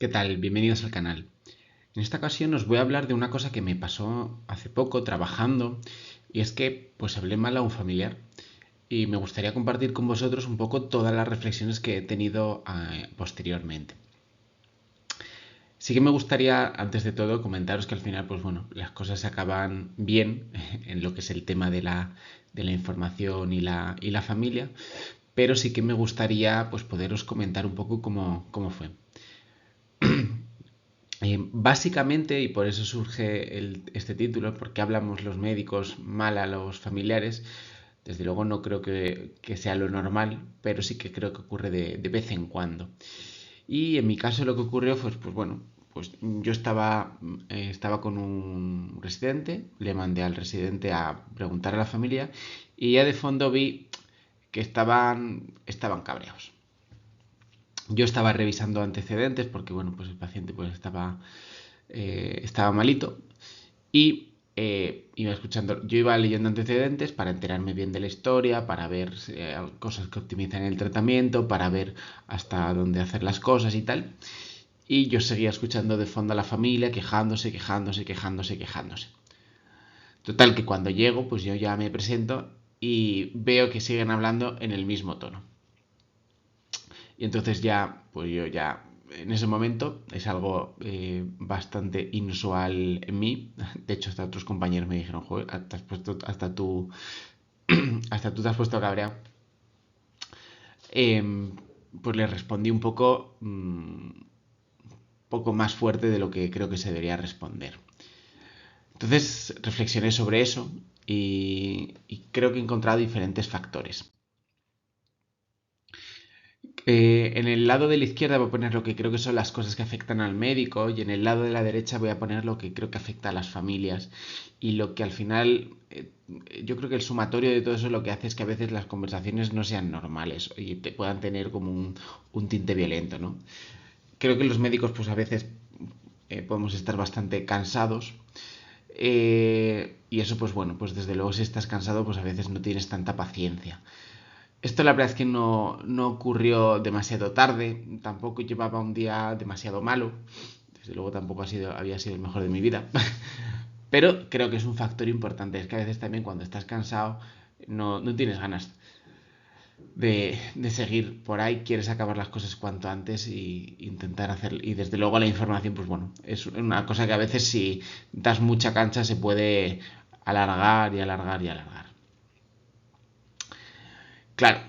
¿Qué tal? Bienvenidos al canal. En esta ocasión os voy a hablar de una cosa que me pasó hace poco trabajando y es que pues hablé mal a un familiar y me gustaría compartir con vosotros un poco todas las reflexiones que he tenido posteriormente. Sí que me gustaría, antes de todo, comentaros que al final, pues bueno, las cosas se acaban bien en lo que es el tema de la información y la familia, pero sí que me gustaría pues poderos comentar un poco cómo fue. Básicamente, y por eso surge este título, porque hablamos los médicos mal a los familiares, desde luego no creo que sea lo normal, pero sí que creo que ocurre de vez en cuando. Y en mi caso lo que ocurrió fue, pues bueno, pues yo estaba con un residente, le mandé al residente a preguntar a la familia y ya de fondo vi que estaban cabreados. Yo estaba revisando antecedentes porque, bueno, pues el paciente pues estaba malito y iba escuchando, yo iba leyendo antecedentes para enterarme bien de la historia, para ver cosas que optimizan el tratamiento, para ver hasta dónde hacer las cosas y tal. Y yo seguía escuchando de fondo a la familia quejándose, quejándose, quejándose, quejándose. Total, que cuando llego, pues yo ya me presento y veo que siguen hablando en el mismo tono. Y entonces ya, pues yo ya, en ese momento, es algo bastante inusual en mí. De hecho, hasta otros compañeros me dijeron, joder, hasta tú te has puesto cabreado. Pues le respondí un poco más fuerte de lo que creo que se debería responder. Entonces reflexioné sobre eso y creo que he encontrado diferentes factores. En el lado de la izquierda voy a poner lo que creo que son las cosas que afectan al médico y en el lado de la derecha voy a poner lo que creo que afecta a las familias y lo que al final yo creo que el sumatorio de todo eso lo que hace es que a veces las conversaciones no sean normales y te puedan tener como un tinte violento, ¿no? Creo que los médicos pues a veces podemos estar bastante cansados y eso pues bueno, pues desde luego si estás cansado pues a veces no tienes tanta paciencia. Esto la verdad es que no ocurrió demasiado tarde, tampoco llevaba un día demasiado malo, desde luego tampoco había sido el mejor de mi vida, pero creo que es un factor importante, es que a veces también cuando estás cansado no tienes ganas de seguir por ahí, quieres acabar las cosas cuanto antes y intentar hacer, y desde luego la información, pues bueno, es una cosa que a veces si das mucha cancha se puede alargar y alargar y alargar. Claro,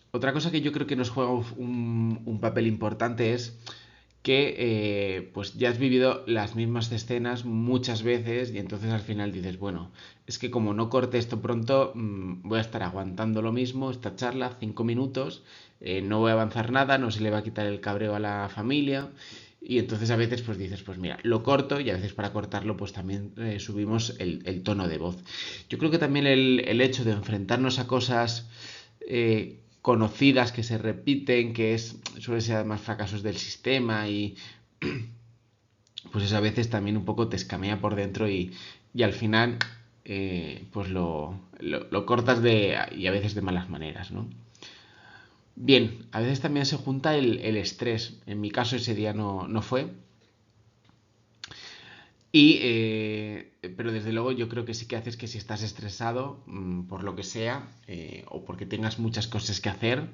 otra cosa que yo creo que nos juega un papel importante es que pues ya has vivido las mismas escenas muchas veces y entonces al final dices, bueno, es que como no corte esto pronto, voy a estar aguantando lo mismo, esta charla, 5 minutos, no voy a avanzar nada, no se le va a quitar el cabreo a la familia. Y entonces a veces pues dices, pues mira, lo corto y a veces para cortarlo pues también subimos el tono de voz. Yo creo que también el hecho de enfrentarnos a cosas conocidas que se repiten, suele ser además fracasos del sistema y pues eso a veces también un poco te escamea por dentro y al final pues lo cortas y a veces de malas maneras, ¿no? Bien, a veces también se junta el estrés. En mi caso ese día no fue. Pero desde luego yo creo que sí que haces que si estás estresado por lo que sea o porque tengas muchas cosas que hacer,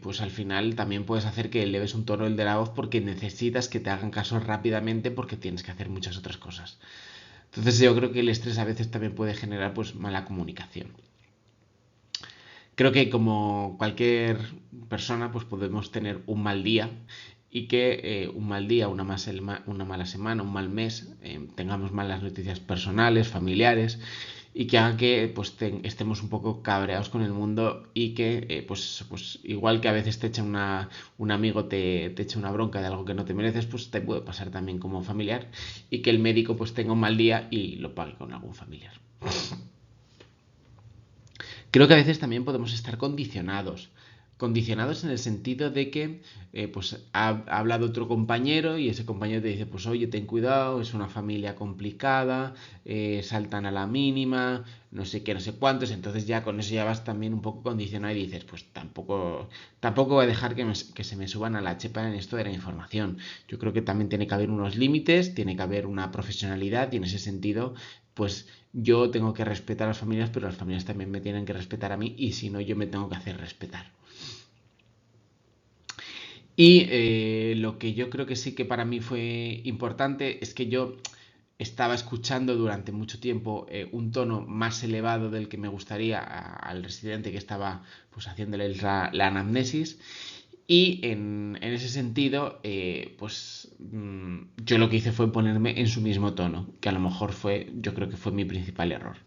pues al final también puedes hacer que eleves un tono el de la voz porque necesitas que te hagan caso rápidamente porque tienes que hacer muchas otras cosas. Entonces yo creo que el estrés a veces también puede generar pues mala comunicación. Creo que como cualquier persona pues podemos tener un mal día y que un mal día, una mala semana, un mal mes, tengamos malas noticias personales, familiares y que haga que pues estemos un poco cabreados con el mundo y que pues igual que a veces un amigo te echa una bronca de algo que no te mereces, pues te puede pasar también como familiar y que el médico pues tenga un mal día y lo pague con algún familiar. Creo que a veces también podemos estar condicionados condicionados en el sentido de que pues ha hablado otro compañero y ese compañero te dice, pues oye, ten cuidado, es una familia complicada, saltan a la mínima, no sé qué, no sé cuántos, entonces ya con eso ya vas también un poco condicionado y dices, pues tampoco voy a dejar que se me suban a la chepa en esto de la información. Yo creo que también tiene que haber unos límites, tiene que haber una profesionalidad y en ese sentido, pues yo tengo que respetar a las familias, pero las familias también me tienen que respetar a mí y si no, yo me tengo que hacer respetar. Y lo que yo creo que sí que para mí fue importante es que yo estaba escuchando durante mucho tiempo un tono más elevado del que me gustaría al residente que estaba pues haciéndole la anamnesis y en ese sentido pues yo lo que hice fue ponerme en su mismo tono, que a lo mejor yo creo que fue mi principal error,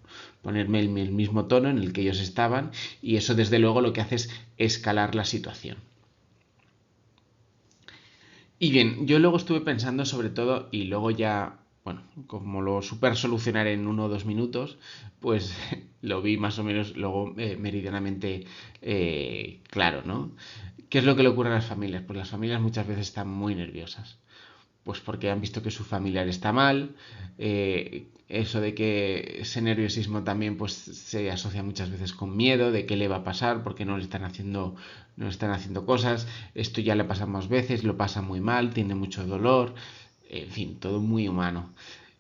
ponerme en el mismo tono en el que ellos estaban y eso desde luego lo que hace es escalar la situación. Y bien, yo luego estuve pensando sobre todo y luego ya, bueno, como lo super solucionar en 1 o 2 minutos, pues lo vi más o menos luego meridianamente claro, ¿no? ¿Qué es lo que le ocurre a las familias? Pues las familias muchas veces están muy nerviosas pues porque han visto que su familiar está mal, eso de que ese nerviosismo también pues se asocia muchas veces con miedo de qué le va a pasar porque no le están haciendo cosas, esto ya le pasa más veces, lo pasa muy mal, tiene mucho dolor, en fin, todo muy humano.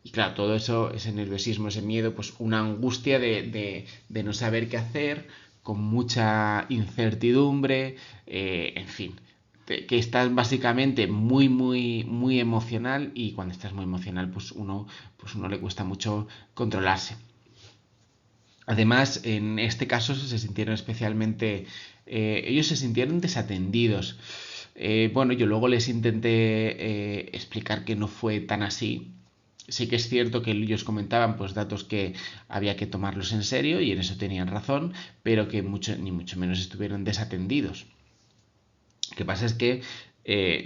Y claro, todo eso, ese nerviosismo, ese miedo, pues una angustia de no saber qué hacer, con mucha incertidumbre, en fin, que estás básicamente muy emocional y cuando estás muy emocional pues uno le cuesta mucho controlarse. Además, en este caso se sintieron especialmente, ellos se sintieron desatendidos. Bueno, yo luego les intenté explicar que no fue tan así. Sí que es cierto que ellos comentaban pues datos que había que tomarlos en serio y en eso tenían razón, pero que ni mucho menos estuvieron desatendidos. Lo que pasa es que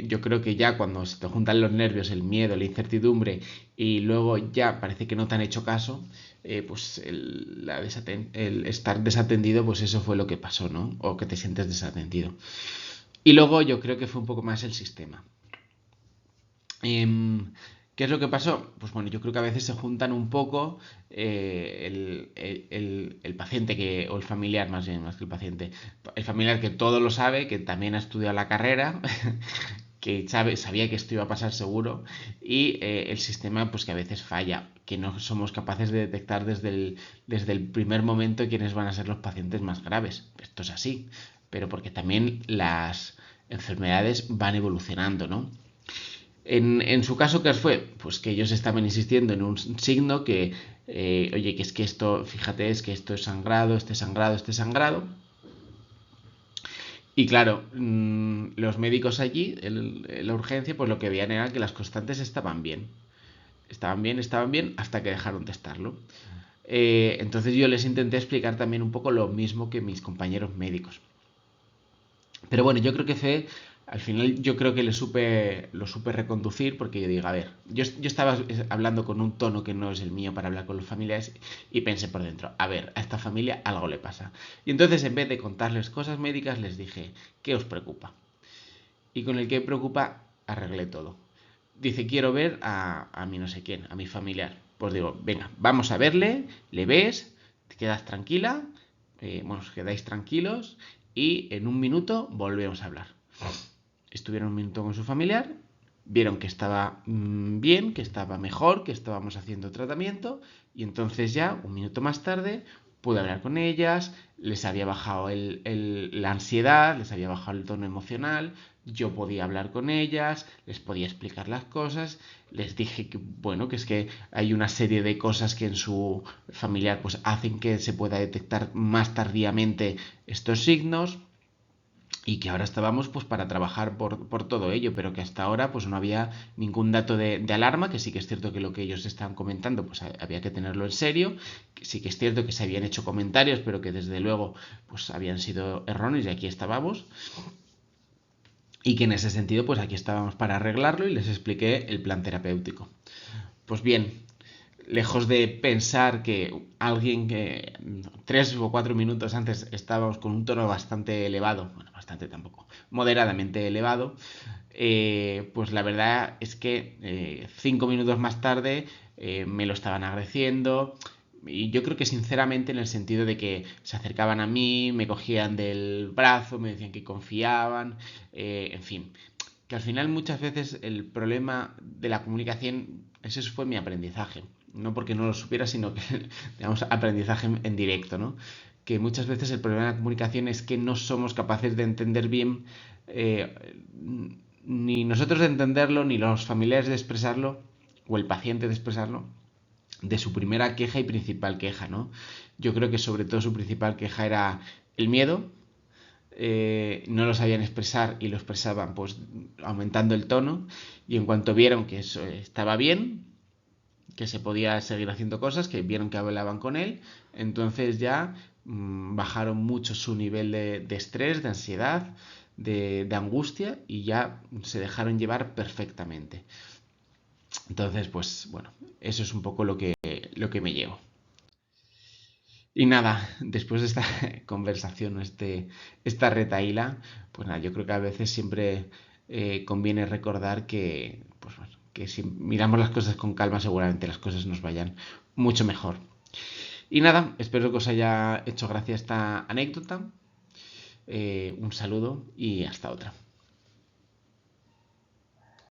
yo creo que ya cuando se te juntan los nervios, el miedo, la incertidumbre y luego ya parece que no te han hecho caso, pues el estar desatendido, pues eso fue lo que pasó, ¿no? O que te sientes desatendido. Y luego yo creo que fue un poco más el sistema. ¿Qué es lo que pasó? Pues bueno, yo creo que a veces se juntan un poco el paciente o el familiar, más bien, más que el paciente, el familiar que todo lo sabe, que también ha estudiado la carrera, que sabía que esto iba a pasar seguro, y el sistema pues que a veces falla, que no somos capaces de detectar desde el primer momento quiénes van a ser los pacientes más graves. Esto es así, pero porque también las enfermedades van evolucionando, ¿no? En su caso, ¿qué fue? Pues que ellos estaban insistiendo en un signo que, oye, que es que esto, fíjate, es que esto es sangrado, este sangrado, este sangrado. Y claro, los médicos allí, en la urgencia, pues lo que veían era que las constantes estaban bien. Estaban bien, hasta que dejaron de estarlo. Entonces yo les intenté explicar también un poco lo mismo que mis compañeros médicos. Pero bueno, yo creo que fue, al final yo creo que lo supe reconducir porque yo digo, a ver, yo estaba hablando con un tono que no es el mío para hablar con los familiares y pensé por dentro, a ver, a esta familia algo le pasa. Y entonces en vez de contarles cosas médicas les dije, ¿qué os preocupa? Y con el que preocupa arreglé todo. Dice, quiero ver a mi no sé quién, a mi familiar. Pues digo, venga, vamos a verle, le ves, te quedas tranquila, bueno, os quedáis tranquilos y en un minuto volvemos a hablar. Estuvieron un minuto con su familiar, vieron que estaba bien, que estaba mejor, que estábamos haciendo tratamiento y entonces ya, un minuto más tarde, pude hablar con ellas, les había bajado la ansiedad, les había bajado el tono emocional, yo podía hablar con ellas, les podía explicar las cosas, les dije que, bueno, que es que hay una serie de cosas que en su familiar pues hacen que se pueda detectar más tardíamente estos signos y que ahora estábamos pues para trabajar por todo ello, pero que hasta ahora pues no había ningún dato de alarma, que sí que es cierto que lo que ellos estaban comentando pues había que tenerlo en serio, que sí que es cierto que se habían hecho comentarios, pero que desde luego pues habían sido erróneos y aquí estábamos, y que en ese sentido pues aquí estábamos para arreglarlo y les expliqué el plan terapéutico. Pues bien, lejos de pensar que alguien que 3 o 4 minutos antes estábamos con un tono bastante elevado, bueno, bastante tampoco, moderadamente elevado, pues la verdad es que 5 minutos más tarde me lo estaban agradeciendo. Y yo creo que sinceramente en el sentido de que se acercaban a mí, me cogían del brazo, me decían que confiaban, en fin, que al final muchas veces el problema de la comunicación, ese fue mi aprendizaje, no porque no lo supiera, sino que, digamos, aprendizaje en directo, ¿no? Que muchas veces el problema de la comunicación es que no somos capaces de entender bien, eh, ni nosotros de entenderlo, ni los familiares de expresarlo, o el paciente de expresarlo, de su primera queja y principal queja, ¿no? Yo creo que sobre todo su principal queja era el miedo, no lo sabían expresar y lo expresaban pues aumentando el tono, y en cuanto vieron que eso estaba bien, que se podía seguir haciendo cosas, que vieron que hablaban con él, entonces ya bajaron mucho su nivel de estrés, de ansiedad, de angustia, y ya se dejaron llevar perfectamente. Entonces, pues bueno, eso es un poco lo que me llevo. Y nada, después de esta conversación, esta retaíla, pues nada, yo creo que a veces siempre conviene recordar que, pues bueno, que si miramos las cosas con calma, seguramente las cosas nos vayan mucho mejor. Y nada, espero que os haya hecho gracia esta anécdota. Un saludo y hasta otra.